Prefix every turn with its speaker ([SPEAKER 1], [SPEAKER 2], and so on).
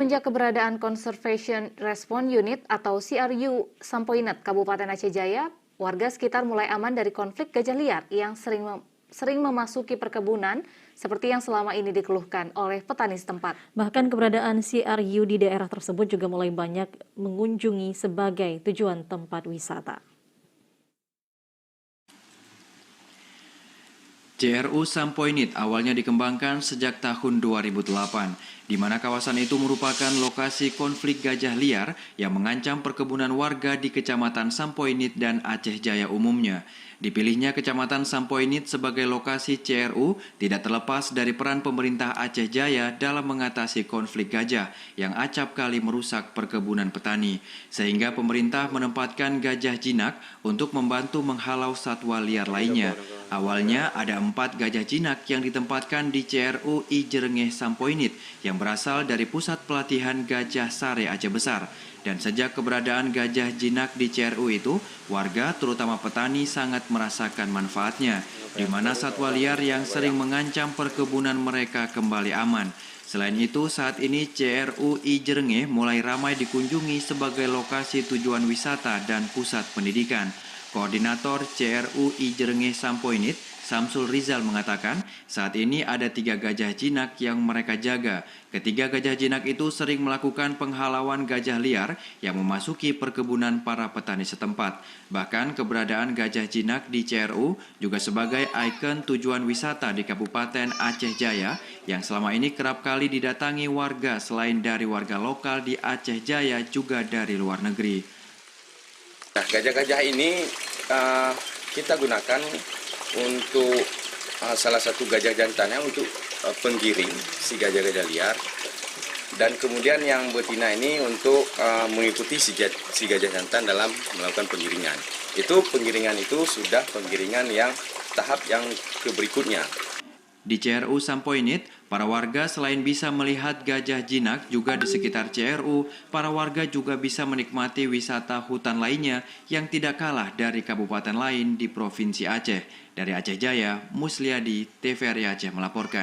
[SPEAKER 1] Semenjak keberadaan Conservation Response Unit atau CRU Sampoinet Kabupaten Aceh Jaya, warga sekitar mulai aman dari konflik gajah liar yang sering memasuki perkebunan seperti yang selama ini dikeluhkan oleh petani setempat.
[SPEAKER 2] Bahkan keberadaan CRU di daerah tersebut juga mulai banyak mengunjungi sebagai tujuan tempat wisata.
[SPEAKER 3] CRU Sampoinet awalnya dikembangkan sejak tahun 2008, di mana kawasan itu merupakan lokasi konflik gajah liar yang mengancam perkebunan warga di Kecamatan Sampoinet dan Aceh Jaya umumnya. Dipilihnya Kecamatan Sampoinet sebagai lokasi CRU tidak terlepas dari peran pemerintah Aceh Jaya dalam mengatasi konflik gajah yang acap kali merusak perkebunan petani, sehingga pemerintah menempatkan gajah jinak untuk membantu menghalau satwa liar lainnya. Awalnya ada 4 gajah jinak yang ditempatkan di CRU I Jerengeh Sampoinet yang berasal dari Pusat Pelatihan Gajah Sare Aceh Besar. Dan sejak keberadaan gajah jinak di CRU itu, warga terutama petani sangat merasakan manfaatnya, di mana satwa liar yang sering mengancam perkebunan mereka kembali aman. Selain itu, saat ini CRU I Jerengeh mulai ramai dikunjungi sebagai lokasi tujuan wisata dan pusat pendidikan. Koordinator CRU I Jerengeh Sampoinet, Samsul Rizal mengatakan, saat ini ada 3 gajah jinak yang mereka jaga. Ketiga gajah jinak itu sering melakukan penghalauan gajah liar yang memasuki perkebunan para petani setempat. Bahkan keberadaan gajah jinak di CRU juga sebagai ikon tujuan wisata di Kabupaten Aceh Jaya yang selama ini kerap kali didatangi warga selain dari warga lokal di Aceh Jaya juga dari luar negeri.
[SPEAKER 4] Nah, gajah-gajah ini kita gunakan untuk salah satu gajah jantannya untuk penggiring si gajah-gajah liar, dan kemudian yang betina ini untuk mengikuti si gajah jantan dalam melakukan penggiringan. Penggiringan itu sudah penggiringan yang tahap yang berikutnya.
[SPEAKER 3] Di CRU Sampoinet, para warga selain bisa melihat gajah jinak juga di sekitar CRU, para warga juga bisa menikmati wisata hutan lainnya yang tidak kalah dari kabupaten lain di Provinsi Aceh. Dari Aceh Jaya, Musliadi, TVRI Aceh melaporkan.